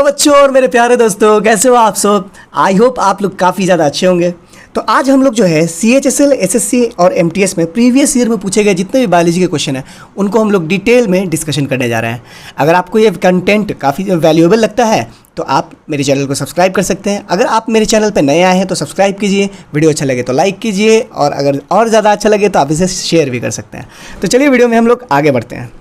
बच्चों और मेरे प्यारे दोस्तों, कैसे हो आप सब। आई होप आप लोग काफ़ी ज़्यादा अच्छे होंगे। तो आज हम लोग जो है CHSL, SSC और MTS में प्रीवियस ईयर में पूछे गए जितने भी बायोलॉजी के क्वेश्चन हैं उनको हम लोग डिटेल में डिस्कशन करने जा रहे हैं। अगर आपको ये कंटेंट काफ़ी वैल्यूएबल लगता है तो आप मेरे चैनल को सब्सक्राइब कर सकते हैं। अगर आप मेरे चैनल पर नए आए हैं तो सब्सक्राइब कीजिए, वीडियो अच्छा लगे तो लाइक कीजिए, और अगर और ज़्यादा अच्छा लगे तो आप इसे शेयर भी कर सकते हैं। तो चलिए वीडियो में हम लोग आगे बढ़ते हैं।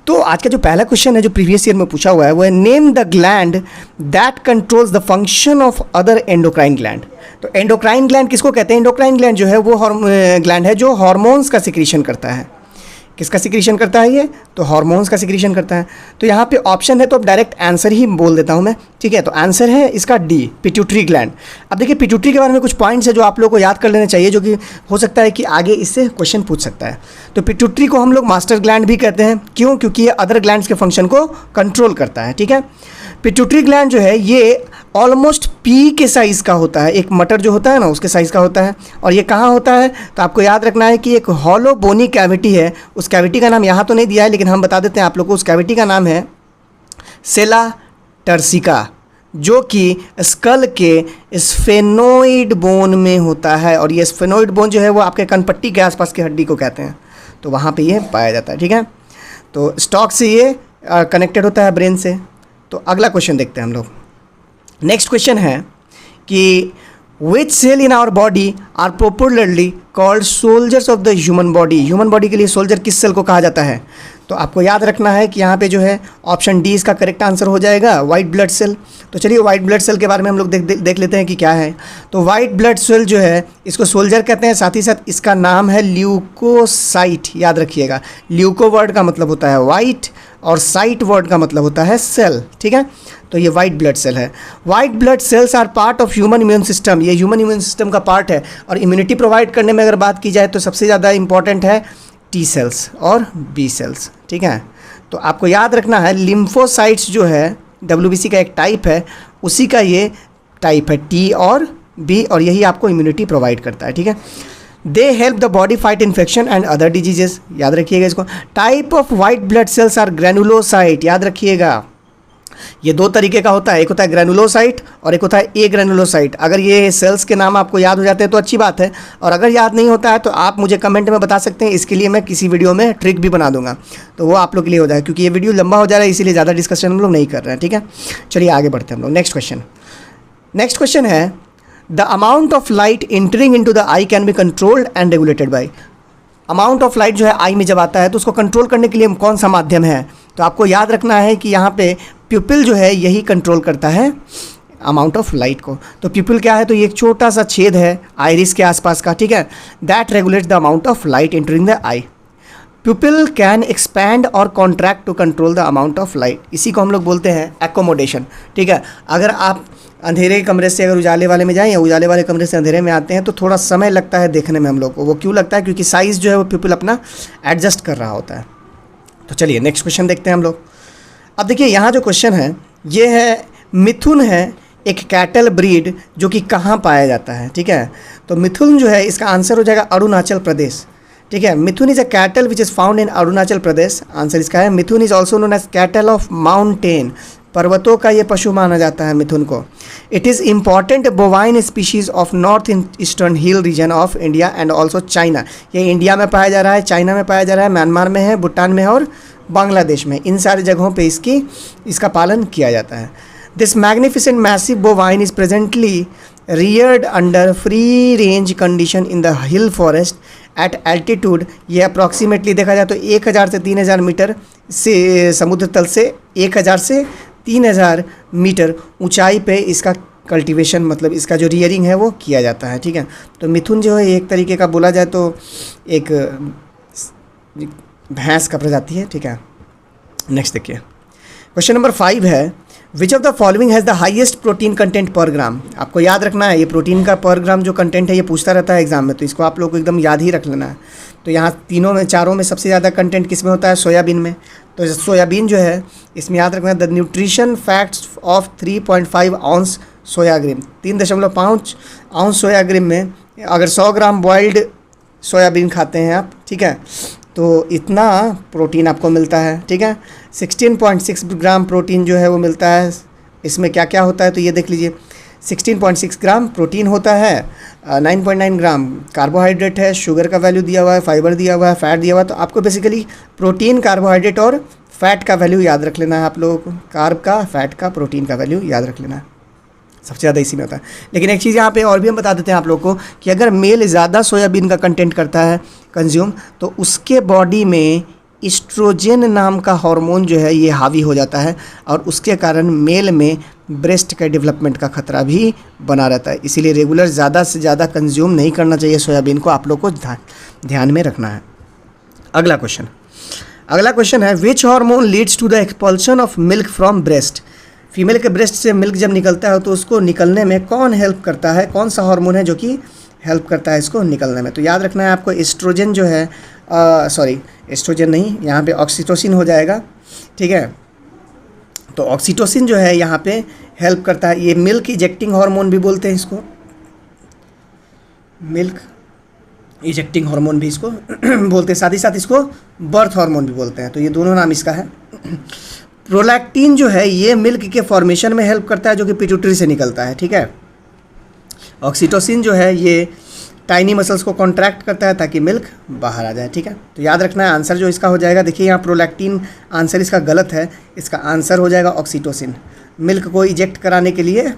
तो आज का जो पहला क्वेश्चन है जो प्रीवियस ईयर में पूछा हुआ है वो है name the gland that controls the function of other endocrine gland. तो एंडोक्राइन ग्लैंड किसको कहते हैं? एंडोक्राइन ग्लैंड जो है वो ग्लैंड है जो हार्मोन्स का सिक्रीशन करता है। किसका सिक्रीशन करता है ये? तो हार्मोन्स का सिक्रीशन करता है। तो यहाँ पे ऑप्शन है तो अब डायरेक्ट आंसर ही बोल देता हूँ मैं, ठीक है। तो आंसर है इसका डी, पिट्यूटरी ग्लैंड। अब देखिए पिट्यूटरी के बारे में कुछ पॉइंट्स है जो आप लोगों को याद कर लेना चाहिए, जो कि हो सकता है कि आगे इससे क्वेश्चन पूछ सकता है। तो पिट्यूटरी को हम लोग मास्टर ग्लैंड भी कहते हैं। क्यों? क्योंकि ये अदर ग्लैंड्स के फंक्शन को कंट्रोल करता है, ठीक है। पिट्यूटरी ग्लैंड जो है ये ऑलमोस्ट पी के साइज़ का होता है, एक मटर जो होता है ना उसके साइज़ का होता है। और ये कहाँ होता है? तो आपको याद रखना है कि एक हॉलो बोनी कैविटी है। उस कैविटी का नाम यहाँ तो नहीं दिया है लेकिन हम बता देते हैं आप लोग को। उस कैविटी का नाम है सेला टर्सिका, जो कि स्कल के स्फेनोइड बोन में होता है। और ये स्फेनोइड बोन जो है वो आपके कनपट्टी के आसपास की हड्डी को कहते हैं, तो वहाँ पे ये पाया जाता है, ठीक है। तो स्टॉक से ये कनेक्टेड होता है ब्रेन से। तो अगला क्वेश्चन देखते हैं हम लोग। नेक्स्ट क्वेश्चन है कि which cell in our body are popularly called soldiers of the human body. Human body के लिए सोल्जर किस सेल को कहा जाता है? तो आपको याद रखना है कि यहाँ पे जो है ऑप्शन डी इसका करेक्ट आंसर हो जाएगा, वाइट ब्लड सेल। तो चलिए वाइट ब्लड सेल के बारे में हम लोग देख लेते हैं कि क्या है। तो वाइट ब्लड सेल जो है इसको सोल्जर कहते हैं, साथ ही साथ इसका नाम है ल्यूकोसाइट। याद रखिएगा, ल्यूको वर्ड का मतलब होता है वाइट और साइट वर्ड का मतलब होता है सेल, ठीक है। तो ये वाइट ब्लड सेल है। White blood cells are part of human immune system. ये ह्यूमन इम्यून सिस्टम का पार्ट है। और इम्यूनिटी प्रोवाइड करने में अगर बात की जाए तो सबसे ज़्यादा इंपॉर्टेंट है टी सेल्स और बी सेल्स, ठीक है। तो आपको याद रखना है लिम्फोसाइट्स जो है WBC का एक टाइप है, उसी का ये टाइप है टी और बी, और यही आपको इम्यूनिटी प्रोवाइड करता है, ठीक है। They help the body fight infection and other diseases. याद रखिएगा इसको। Type of white blood cells are granulocyte. याद रखिएगा ये दो तरीके का होता है, एक होता है ग्रैनुलोसाइट और एक होता है ए ग्रैनुलोसाइट। अगर ये सेल्स के नाम आपको याद हो जाते हैं तो अच्छी बात है, और अगर याद नहीं होता है तो आप मुझे कमेंट में बता सकते हैं। इसके लिए मैं किसी वीडियो में ट्रिक भी बना दूंगा, तो वो आप लोग के लिए हो जाएगा, क्योंकि ये वीडियो लंबा हो जा रहा है इसीलिए ज़्यादा डिस्कशन हम लोग नहीं कर रहे हैं, ठीक है। चलिए आगे बढ़ते हैं हम लोग। नेक्स्ट क्वेश्चन है the amount of light entering into the I can be controlled and regulated by. Amount of light जो है आई में जब आता है तो उसको कंट्रोल करने के लिए कौन सा माध्यम है? तो आपको याद रखना है कि यहाँ पे प्यूपिल जो है यही कंट्रोल करता है अमाउंट ऑफ लाइट को। तो प्यूपिल क्या है? तो ये एक छोटा सा छेद है आइरिस के आसपास का, ठीक है। That regulates the amount of light entering the eye. Pupil can expand और contract to control the amount of light. इसी को हम लोग बोलते हैं एकोमोडेशन, ठीक है। अगर आप अंधेरे के कमरे से अगर उजाले वाले में जाएं या उजाले वाले कमरे से अंधेरे में आते हैं तो थोड़ा समय लगता है देखने में हम लोग को। वो क्यों लगता है? क्योंकि साइज़ जो है वो प्यूपिल अपना एडजस्ट कर रहा होता है। तो चलिए नेक्स्ट क्वेश्चन देखते हैं हम लोग। अब देखिए यहाँ जो क्वेश्चन है ये है मिथुन है एक कैटल ब्रीड जो कि कहाँ पाया जाता है, ठीक है। तो मिथुन जो है इसका आंसर हो जाएगा अरुणाचल प्रदेश, ठीक है। Mithun is a cattle which is found in Arunachal Pradesh. Answer इसका है mithun is also known as cattle of mountain. पर्वतों का ये पशु माना जाता है मिथुन को। It is important bovine species of north eastern hill region of India and also China. ये इंडिया में पाया जा रहा है, चाइना में पाया जा रहा है, म्यांमार में है, भूटान में है और बांग्लादेश में। इन सारी जगहों पे इसका पालन किया जाता है। This magnificent massive bovine is presently Rudyard under free range condition in the hill forest eight altitude. ये अप्रॉक्सीमेटली देखा जाए तो 1000 से 3000 मीटर से समुद्र तल से 1000 से 3000 मीटर ऊंचाई पे इसका कल्टीवेशन मतलब इसका जो रियरिंग है वो किया जाता है, ठीक है। तो मिथुन जो है एक तरीके का बोला जाए तो एक भैंस का प्रजाति है, ठीक है। नेक्स्ट देखिए क्वेश्चन नंबर 5 है which of the following has the highest protein content पर ग्राम। आपको याद रखना है ये प्रोटीन का पर ग्राम जो कंटेंट है ये पूछता रहता है एग्जाम में, तो इसको आप लोग को एकदम याद ही रख लेना है। तो यहाँ चारों में सबसे ज़्यादा कंटेंट किस में होता है? सोयाबीन में। तो सोयाबीन जो है इसमें याद रखना है the nutrition facts of 3.5 ounce सोयाग्रीम। 3.5 आउंस सोयाग्रीम में अगर 100 ग्राम बॉइल्ड सोयाबीन खाते हैं आप, ठीक है, तो इतना प्रोटीन आपको मिलता है, ठीक है। 16.6 ग्राम प्रोटीन जो है वो मिलता है इसमें क्या क्या होता है तो ये देख लीजिए, 16.6 ग्राम प्रोटीन होता है, 9.9 ग्राम कार्बोहाइड्रेट है, शुगर का वैल्यू दिया हुआ है, फाइबर दिया हुआ है, फैट दिया हुआ है। तो आपको बेसिकली प्रोटीन, कार्बोहाइड्रेट और फैट का वैल्यू याद रख लेना है आप लोगों को, कार्ब का, फैट का, प्रोटीन का वैल्यू याद रख लेना है, सबसे ज़्यादा इसी में होता है। लेकिन एक चीज़ यहाँ पे और भी हम बता देते हैं आप लोगों को कि अगर मेल ज़्यादा सोयाबीन का कंटेंट करता है कंज्यूम, तो उसके बॉडी में इस्ट्रोजन नाम का हार्मोन जो है ये हावी हो जाता है, और उसके कारण मेल में ब्रेस्ट के डेवलपमेंट का खतरा भी बना रहता है। इसीलिए रेगुलर ज़्यादा से ज़्यादा कंज्यूम नहीं करना चाहिए सोयाबीन को, आप लोग को ध्यान में रखना है। अगला क्वेश्चन है, which hormone leads to the expulsion of milk from breast. Female के ब्रेस्ट से मिल्क जब निकलता है तो उसको निकलने में कौन हेल्प करता है, कौन सा हार्मोन है जो कि हेल्प करता है इसको निकलने में। तो याद रखना है आपको, एस्ट्रोजन जो है, एस्ट्रोजन नहीं, यहाँ पे ऑक्सीटोसिन हो जाएगा, ठीक है। तो ऑक्सीटोसिन जो है यहाँ पे हेल्प करता है, ये मिल्क इजेक्टिंग हार्मोन भी बोलते हैं इसको, मिल्क इजेक्टिंग हार्मोन भी इसको बोलते हैं, साथ ही साथ इसको बर्थ हार्मोन भी बोलते हैं। तो ये दोनों नाम इसका है। प्रोलैक्टिन जो है ये मिल्क के फॉर्मेशन में हेल्प करता है, जो कि पिट्यूटरी से निकलता है, ठीक है। ऑक्सीटोसिन जो है ये टाइनी मसल्स को कॉन्ट्रैक्ट करता है ताकि मिल्क बाहर आ जाए, ठीक है। तो याद रखना है आंसर जो इसका हो जाएगा, देखिए यहाँ प्रोलैक्टिन आंसर इसका गलत है, इसका आंसर हो जाएगा ऑक्सीटोसिन। मिल्क को इजेक्ट कराने के लिए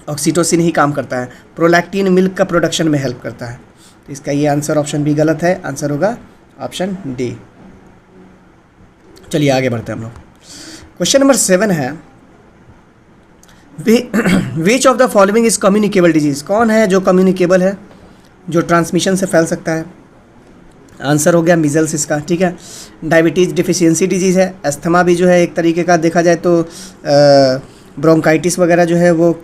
ऑक्सीटोसिन ही काम करता है, प्रोलैक्टिन मिल्क का प्रोडक्शन में हेल्प करता है। तो इसका ये आंसर ऑप्शन बी गलत है, आंसर होगा ऑप्शन डी। चलिए आगे बढ़ते हैं हम लोग। क्वेश्चन नंबर 7 है, which of the following is communicable disease. कौन है जो कम्युनिकेबल है, जो ट्रांसमिशन से फैल सकता है। आंसर हो गया मीजल्स इसका, ठीक है। डायबिटीज़ डिफिशियंसी डिजीज़ है, अस्थमा भी जो है एक तरीके का देखा जाए तो ब्रोंकाइटिस वगैरह जो है वो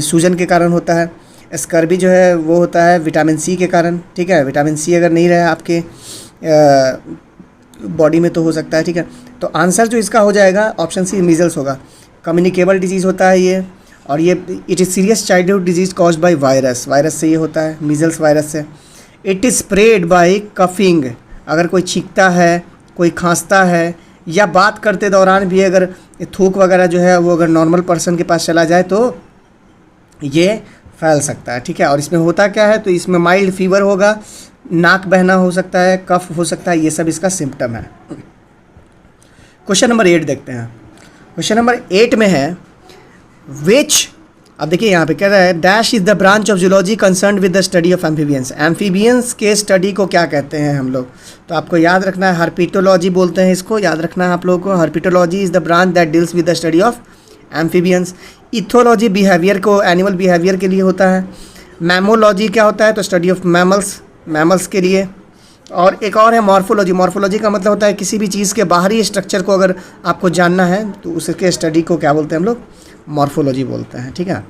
सूजन के कारण होता है। स्कर्बी जो है वो होता है विटामिन सी के कारण, ठीक है। विटामिन सी अगर नहीं रहे आपके बॉडी में तो हो सकता है, ठीक है। तो आंसर जो इसका हो जाएगा ऑप्शन सी मीजल्स होगा। कम्युनिकेबल डिजीज़ होता है ये, और ये it is serious childhood disease caused by virus, virus से ये होता है, मीजल्स वायरस से। It is spread by coughing, अगर कोई छींकता है, कोई खांसता है, या बात करते दौरान भी अगर थूक वगैरह जो है वो अगर नॉर्मल पर्सन के पास चला जाए तो ये फैल सकता है, ठीक है। और इसमें होता क्या है, तो इसमें माइल्ड फीवर होगा, नाक बहना हो सकता है, कफ हो सकता है, ये सब इसका सिम्टम है। क्वेश्चन नंबर 8 देखते हैं। क्वेश्चन नंबर 8 में है विच, अब देखिए यहाँ पे कह रहा है dash is the branch of zoology concern with the study of amphibians. Amphibians के स्टडी को क्या कहते हैं हम लोग, तो आपको याद रखना है हर्पिटोलॉजी बोलते हैं इसको, याद रखना है आप लोगों को। Herpetology is the branch that deals with the study of amphibians. Ethology behaviour को, एनिमल बिहेवियर के लिए होता है। मैमोलॉजी क्या होता है, तो स्टडी ऑफ मैमल्स, मैमल्स के लिए। और एक और है मॉर्फोलॉजी, मॉर्फोलॉजी का मतलब होता है किसी भी चीज़ के बाहरी स्ट्रक्चर को अगर आपको जानना है तो उसके स्टडी को क्या बोलते हैं हम लोग, मॉर्फोलॉजी बोलते हैं, ठीक है।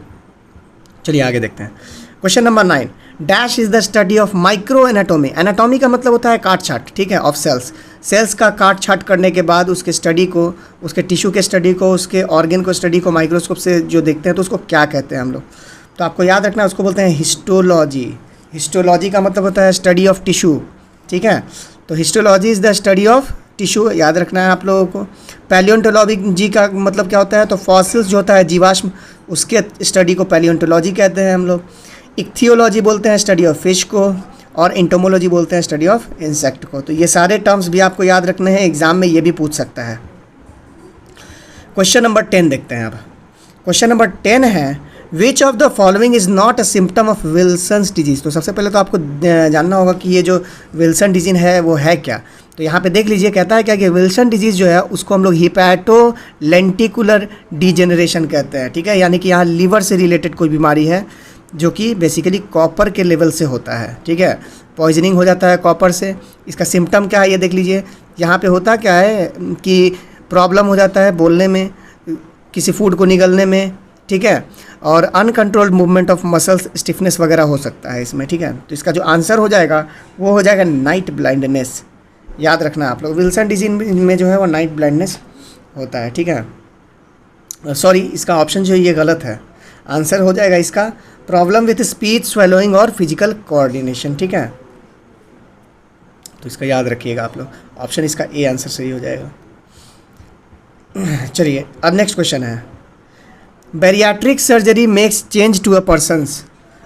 चलिए आगे देखते हैं। Question number 9, dash is the study of micro anatomy. Anatomy का मतलब होता है काट छाट, ठीक है, ऑफ सेल्स। सेल्स का काट छाट करने के बाद उसके स्टडी को, उसके टिश्यू के स्टडी को, उसके ऑर्गन को स्टडी को माइक्रोस्कोप से जो देखते हैं तो उसको क्या कहते हैं हम लोग, तो आपको याद रखना है उसको बोलते हैं हिस्टोलॉजी। हिस्टोलॉजी का मतलब होता है स्टडी ऑफ टिश्यू, ठीक है। तो histology is the study of tissue, याद रखना है आप लोगों को। पैलियोंटोलॉजी का मतलब क्या होता है, तो फॉसिल्स जो होता है जीवाश्म, उसके स्टडी को पैलियोंटोलॉजी कहते हैं हम लोग। इक्थियोलॉजी बोलते हैं स्टडी ऑफ फिश को, और इंटोमोलॉजी बोलते हैं स्टडी ऑफ इंसेक्ट को। तो ये सारे टर्म्स भी आपको याद रखने हैं, एग्जाम में ये भी पूछ सकता है। क्वेश्चन नंबर 10 देखते हैं अब। क्वेश्चन नंबर 10 है which of the following is not a symptom of Wilson's disease. तो सबसे पहले तो आपको जानना होगा कि ये जो विल्सन डिजीज़ है वो है क्या। तो यहाँ पे देख लीजिए, कहता है क्या कि विल्सन डिजीज़ जो है उसको हम लोग हिपैटो लेंटिकुलर डिजेनरेशन कहते हैं, ठीक है। यानी कि यहाँ लीवर से रिलेटेड कोई बीमारी है जो कि बेसिकली कॉपर के लेवल से होता है, ठीक है। पॉइजनिंग हो जाता है कॉपर से। इसका सिम्टम क्या है ये देख लीजिए, यहाँ पे होता क्या है कि प्रॉब्लम हो जाता है बोलने में, किसी फूड को निगलने में, ठीक है। और uncontrolled movement of muscles, stiffness वगैरह हो सकता है इसमें, ठीक है। तो इसका जो आंसर हो जाएगा वो हो जाएगा नाइट ब्लाइंडनेस। याद रखना आप लोग, विल्सन डिजीज में जो है वो नाइट ब्लाइंडनेस होता है, ठीक है। सॉरी, इसका ऑप्शन जो है ये गलत है। आंसर हो जाएगा इसका प्रॉब्लम विथ स्पीच, स्वेलोइंग और फिजिकल कोऑर्डिनेशन, ठीक है। तो इसका याद रखिएगा आप लोग, ऑप्शन इसका ए आंसर सही हो जाएगा। चलिए अब नेक्स्ट क्वेश्चन है bariatric surgery makes change to a persons.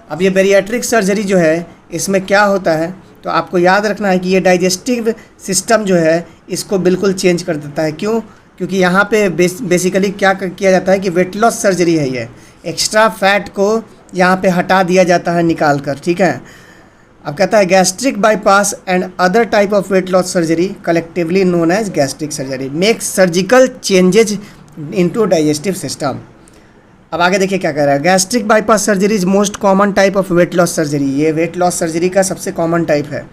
अब ये बैरियाट्रिक सर्जरी जो है इसमें क्या होता है, तो आपको याद रखना है कि ये डाइजेस्टिव सिस्टम जो है इसको बिल्कुल चेंज कर देता है। क्यों? क्योंकि यहाँ पे बेसिकली क्या किया जाता है कि वेट लॉस सर्जरी है ये, एक्स्ट्रा फैट को यहाँ पे हटा दिया जाता है निकाल कर, ठीक है। अब कहता है gastric bypass and other type of weight loss surgery collectively known as gastric surgery makes surgical changes into digestive system. अब आगे देखिए क्या कह रहा है, gastric bypass surgery is most common type of weight loss surgery. ये weight loss surgery का सबसे कॉमन टाइप है।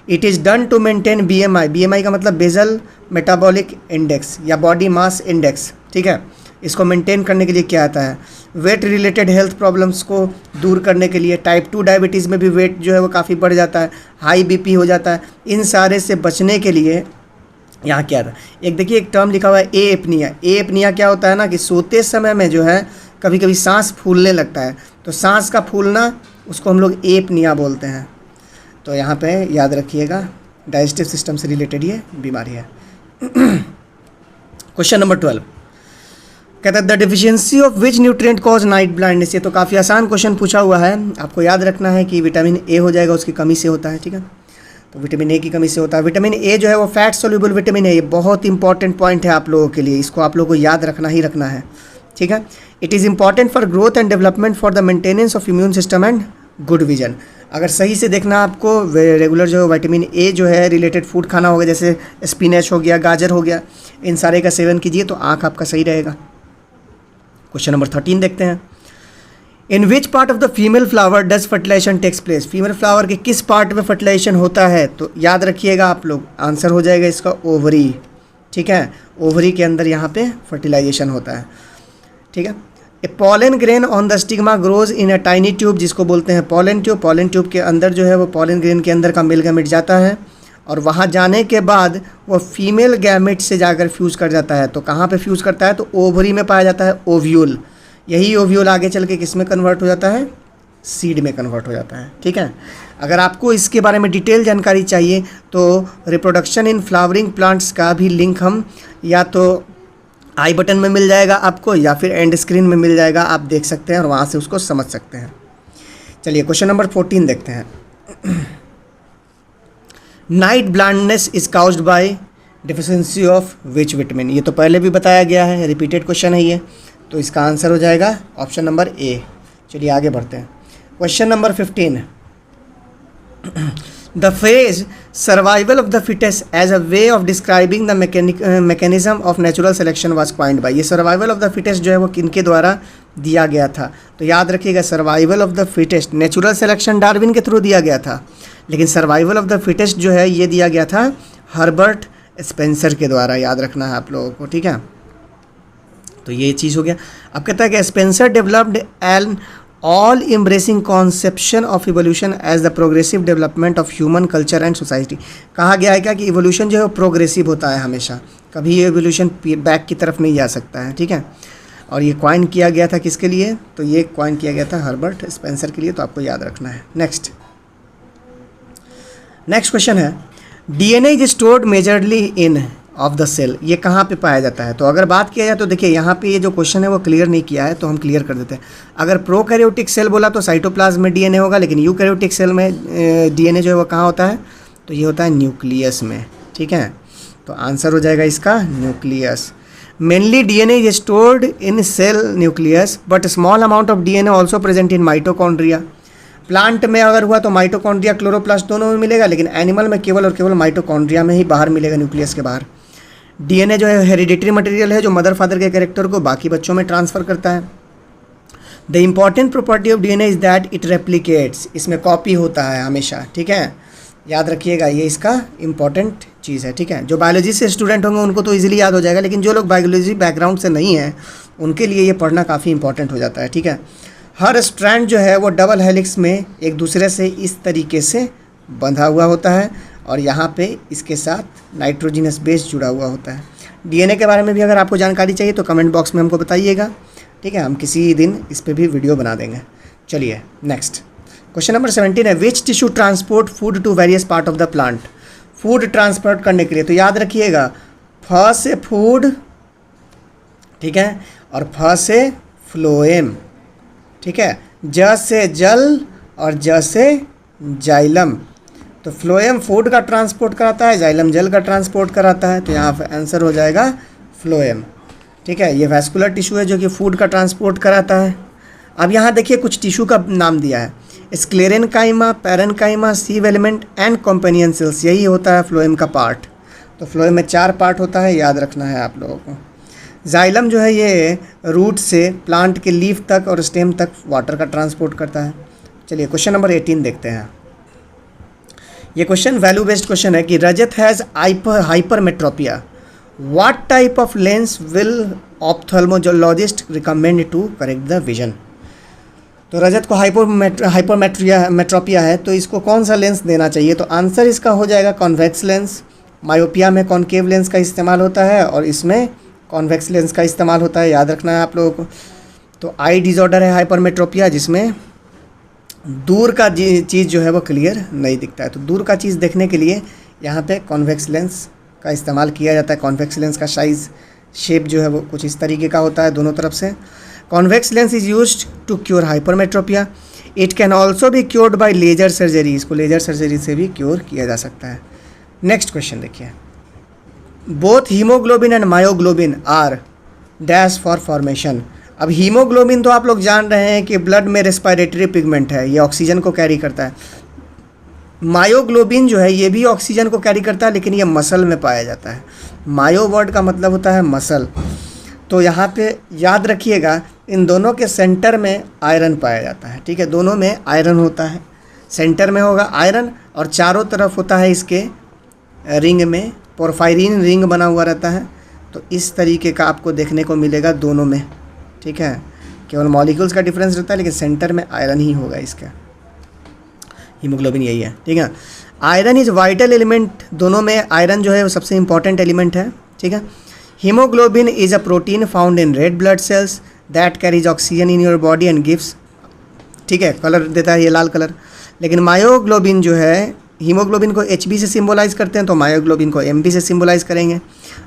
It is done to maintain BMI, BMI का मतलब बेजल मेटाबॉलिक इंडेक्स या बॉडी मास इंडेक्स, ठीक है। इसको मेंटेन करने के लिए क्या आता है, वेट रिलेटेड हेल्थ प्रॉब्लम्स को दूर करने के लिए, टाइप 2 डायबिटीज़ में भी वेट जो है वो काफ़ी बढ़ जाता है, हाई BP हो जाता है, इन सारे से बचने के लिए यहाँ क्या था, एक देखिए एक टर्म लिखा हुआ है एपनिया। एपनिया क्या होता है ना कि सोते समय में जो है कभी कभी सांस फूलने लगता है, तो सांस का फूलना उसको हम लोग एपनिया बोलते हैं। तो यहाँ पे याद रखिएगा डाइजेस्टिव सिस्टम से रिलेटेड ये बीमारी है। क्वेश्चन नंबर 12 कहता है the deficiency of which nutrient cause night blindness. ये तो काफ़ी आसान क्वेश्चन पूछा हुआ है, आपको याद रखना है कि विटामिन ए हो जाएगा, उसकी कमी से होता है, ठीक है। तो विटामिन ए की कमी से होता है। विटामिन ए जो है वो फैट सोल्यूबल विटामिन है, ये बहुत इंपॉर्टेंट पॉइंट है आप लोगों के लिए, इसको आप लोगों को याद रखना ही रखना है, ठीक है। It is important for growth and development for the maintenance of immune system and good vision. अगर सही से देखना आपको रेगुलर जो विटामिन ए जो है रिलेटेड फूड खाना होगा, जैसे स्पिनच हो गया, गाजर हो गया, इन सारे का सेवन कीजिए तो आँख आपका सही रहेगा। क्वेश्चन नंबर 13 देखते हैं, in which part of the female flower does fertilisation takes place. Female flower के किस पार्ट में फर्टिलाइजेशन होता है, तो याद रखिएगा आप लोग, आंसर हो जाएगा इसका ओवरी, ठीक है। ओवरी के अंदर यहाँ पे फर्टिलाइजेशन होता है, ठीक है। A pollen grain on the stigma grows in a tiny tube, जिसको बोलते हैं पॉलन ट्यूब। पॉलन ट्यूब के अंदर जो है वो पॉलन ग्रेन के अंदर का मेल गैमेट जाता है और वहाँ जाने के बाद वो फीमेल गैमेट से जाकर फ्यूज़ कर जाता है। तो कहाँ पे फ्यूज़ करता है, तो ओवरी में पाया जाता है ओव्यूल। यही ओव्यूल आगे चल के किस में कन्वर्ट हो जाता है, सीड में कन्वर्ट हो जाता है, ठीक है। अगर आपको इसके बारे में डिटेल जानकारी चाहिए तो रिप्रोडक्शन इन फ्लावरिंग प्लांट्स का भी लिंक हम या तो आई बटन में मिल जाएगा आपको या फिर एंड स्क्रीन में मिल जाएगा, आप देख सकते हैं और वहाँ से उसको समझ सकते हैं। चलिए क्वेश्चन नंबर 14 देखते हैं। Night blindness is caused bye deficiency of which vitamin. ये तो पहले भी बताया गया है, रिपीटेड क्वेश्चन है ये, तो इसका आंसर हो जाएगा ऑप्शन नंबर ए। चलिए आगे बढ़ते हैं। Question number 15 the phrase survival of the fittest as a way of describing the mechanism of natural selection was coined by. ये सर्वाइवल ऑफ द फिटेस्ट जो है वो किनके द्वारा दिया गया था, तो याद रखिएगा survival of the fittest, natural selection Darwin के थ्रू दिया गया था, लेकिन सर्वाइवल ऑफ द फिटेस्ट जो है ये दिया गया था हर्बर्ट स्पेंसर के द्वारा, याद रखना है आप लोगों को, ठीक है। तो ये चीज़ हो गया। अब कहता है कि Spencer developed an all embracing conception of evolution as the progressive development of human culture and society. कहा गया है क्या कि इवोल्यूशन जो है वो प्रोग्रेसिव होता है हमेशा, कभी ये इवोल्यूशन बैक की तरफ नहीं जा सकता है, ठीक है। और ये कॉइन किया गया था किसके लिए, तो ये कॉइन किया गया था हर्बर्ट स्पेंसर के लिए, तो आपको याद रखना है। नेक्स्ट क्वेश्चन है DNA is stored majorly in of the cell. ये कहाँ पे पाया जाता है, तो अगर बात किया जाए तो देखिए यहाँ पे ये जो क्वेश्चन है वो क्लियर नहीं किया है, तो हम क्लियर कर देते हैं। अगर प्रोकैरियोटिक सेल बोला तो साइटोप्लाज्म में DNA होगा, लेकिन यूकैरियोटिक सेल में DNA जो है वो कहाँ होता है, तो ये होता है न्यूक्लियस में, ठीक है। तो आंसर हो जाएगा इसका nucleus. Mainly DNA is stored in cell nucleus but small amount of DNA also present in mitochondria. Plant में अगर हुआ तो माइटोकॉन्ड्रिया क्लोरोप्लास्ट दोनों में मिलेगा, लेकिन एनिमल में केवल और केवल माइटोकॉन्ड्रिया में ही बाहर मिलेगा, न्यूक्लियस के बाहर। DNA जो है हेरिडिटरी मटेरियल है जो मदर फादर के कैरेक्टर को बाकी बच्चों में ट्रांसफ़र करता है। The important property of DNA is that it replicates, इसमें कॉपी होता है हमेशा, ठीक है। याद रखिएगा ये इसका इंपॉर्टेंट चीज़ है, ठीक है। जो बायोलॉजी से स्टूडेंट होंगे उनको तो ईजिली याद हो जाएगा, लेकिन जो लोग बायोलॉजी बैकग्राउंड से नहीं हैं उनके लिए ये पढ़ना काफ़ी इंपॉर्टेंट हो जाता है, ठीक है। हर स्ट्रैंड जो है वो डबल हेलिक्स में एक दूसरे से इस तरीके से बंधा हुआ होता है और यहाँ पे इसके साथ नाइट्रोजिनस बेस जुड़ा हुआ होता है। DNA के बारे में भी अगर आपको जानकारी चाहिए तो कमेंट बॉक्स में हमको बताइएगा, ठीक है। हम किसी दिन इस पर भी वीडियो बना देंगे। चलिए नेक्स्ट क्वेश्चन नंबर 17 है which tissue transport food to various part of the plant. Food transport करने के लिए तो याद रखिएगा फ से फूड, ठीक है, और फ से फ्लोएम, ठीक है। ज से जल और ज से जाइलम, तो फ्लोएम फूड का ट्रांसपोर्ट कराता है, जाइलम जल का ट्रांसपोर्ट कराता है, तो यहाँ पर आंसर हो जाएगा फ्लोएम, ठीक है। ये वैस्कुलर टिश्यू है जो कि फूड का ट्रांसपोर्ट कराता है। अब यहाँ देखिए कुछ टिश्यू का नाम दिया है, sclerenchyma, parenchyma, sieve element and companion cells, यही होता है फ्लोएम का पार्ट। तो फ्लोएम में 4 पार्ट होता है, याद रखना है आप लोगों को। जाइलम जो है ये रूट से प्लांट के लीफ तक और स्टेम तक वाटर का ट्रांसपोर्ट करता है। चलिए क्वेश्चन नंबर 18 देखते हैं। ये क्वेश्चन वैल्यू बेस्ड क्वेश्चन है कि Rajat has hypermetropia, what type of lens will ophthalmologist recommend to correct the vision. तो रजत को हाइपरमेट्रोपिया है, तो इसको कौन सा लेंस देना चाहिए, तो आंसर इसका हो जाएगा कॉन्वेक्स लेंस। मायोपिया में कॉनकेव लेंस का इस्तेमाल होता है और इसमें कॉन्वेक्स लेंस का इस्तेमाल होता है, याद रखना है आप लोगों को। तो आई डिसऑर्डर है हाइपरमेट्रोपिया, जिसमें दूर का चीज़ जो है वो क्लियर नहीं दिखता है, तो दूर का चीज़ देखने के लिए यहाँ पे कॉन्वेक्स लेंस का इस्तेमाल किया जाता है। कॉन्वेक्स लेंस का साइज़ शेप जो है वो कुछ इस तरीके का होता है दोनों तरफ से। Convex lens is used to cure hypermetropia, it can also be cured by laser surgery, इसको लेजर सर्जरी से भी क्योर किया जा सकता है। नेक्स्ट क्वेश्चन देखिए, both haemoglobin and myoglobin are dash for formation. अब हीमोग्लोबिन तो आप लोग जान रहे हैं कि ब्लड में रेस्पिरेटरी पिगमेंट है, ये ऑक्सीजन को कैरी करता है। मायोग्लोबिन जो है ये भी ऑक्सीजन को कैरी करता है, लेकिन ये मसल में पाया जाता है। मायो वर्ड का मतलब होता है मसल, तो यहाँ पे याद रखिएगा इन दोनों के सेंटर में आयरन पाया जाता है, ठीक है। दोनों में आयरन होता है, सेंटर में होगा आयरन और चारों तरफ होता है इसके रिंग में पोरफायरिन रिंग बना हुआ रहता है। तो इस तरीके का आपको देखने को मिलेगा दोनों में, ठीक है। केवल मॉलिक्यूल्स का डिफरेंस रहता है, लेकिन सेंटर में आयरन ही होगा इसका। हीमोग्लोबिन यही है, ठीक है। आयरन इज़ वाइटल एलिमेंट, दोनों में आयरन जो है वो सबसे इंपॉर्टेंट एलिमेंट है, ठीक है। Haemoglobin is a protein found in red blood cells that carries oxygen in your body and gives, ठीक है, कलर देता है ये लाल कलर। लेकिन मायोग्लोबिन जो है, हीमोग्लोबिन को HB से सिम्बोलाइज़ करते हैं, तो मायोग्लोबिन को MB से सिम्बोलाइज़ करेंगे,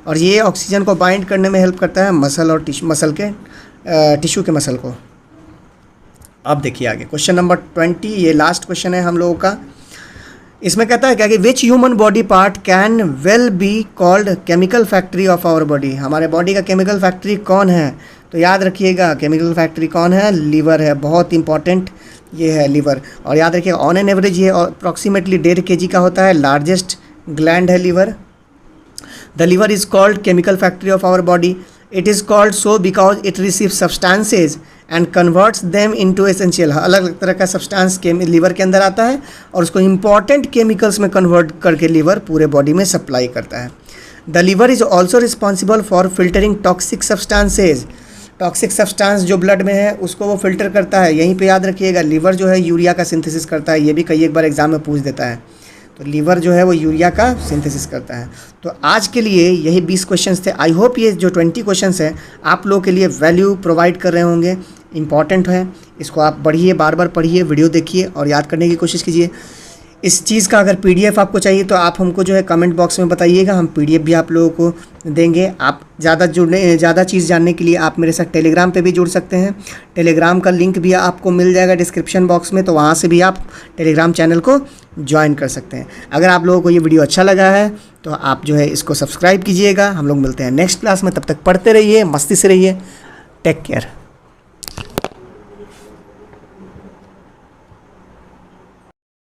और ये ऑक्सीजन को बाइंड करने में हेल्प करता है मसल और मसल के टिश्यू के मसल को। अब देखिए आगे क्वेश्चन नंबर 20, ये लास्ट क्वेश्चन है हम लोगों का। इसमें कहता है क्या कि which human body part can well be called chemical factory of our body, हमारे बॉडी का केमिकल फैक्ट्री कौन है, तो याद रखिएगा केमिकल फैक्ट्री कौन है, लीवर है, बहुत इंपॉर्टेंट ये है लीवर। और याद रखिए ऑन एन एवरेज ये अप्रॉक्सीमेटली 1.5 kg का होता है, लार्जेस्ट ग्लैंड है liver. The liver is called chemical factory of our body, it is called so because it receive substances and converts them into essential, अलग अलग तरह का सब्सटेंस के लीवर के अंदर आता है और उसको इंपॉर्टेंट केमिकल्स में कन्वर्ट करके लीवर पूरे बॉडी में सप्लाई करता है। The liver is also responsible for filtering toxic substances, toxic substance जो ब्लड में है उसको वो फिल्टर करता है। यहीं पे याद रखिएगा लीवर जो है यूरिया का सिंथेसिस करता है, ये भी कई एक बार एग्जाम में पूछ देता है, तो लीवर जो है वो यूरिया का सिंथेसिस करता है। तो आज के लिए यही 20 क्वेश्चंस थे। आई होप ये जो 20 क्वेश्चंस हैं आप लोगों के लिए वैल्यू प्रोवाइड कर रहे होंगे, इंपॉर्टेंट है, इसको आप पढ़िए, बार बार पढ़िए, वीडियो देखिए और याद करने की कोशिश कीजिए। इस चीज़ का अगर PDF आपको चाहिए तो आप हमको जो है कमेंट बॉक्स में बताइएगा, हम PDF भी आप लोगों को देंगे। आप ज़्यादा चीज़ जानने के लिए आप मेरे साथ टेलीग्राम पे भी जुड़ सकते हैं, टेलीग्राम का लिंक भी आपको मिल जाएगा डिस्क्रिप्शन बॉक्स में, तो वहाँ से भी आप टेलीग्राम चैनल को ज्वाइन कर सकते हैं। अगर आप लोगों को ये वीडियो अच्छा लगा है तो आप जो है इसको सब्सक्राइब कीजिएगा। हम लोग मिलते हैं नेक्स्ट क्लास में, तब तक पढ़ते रहिए, मस्ती से रहिए, टेक केयर।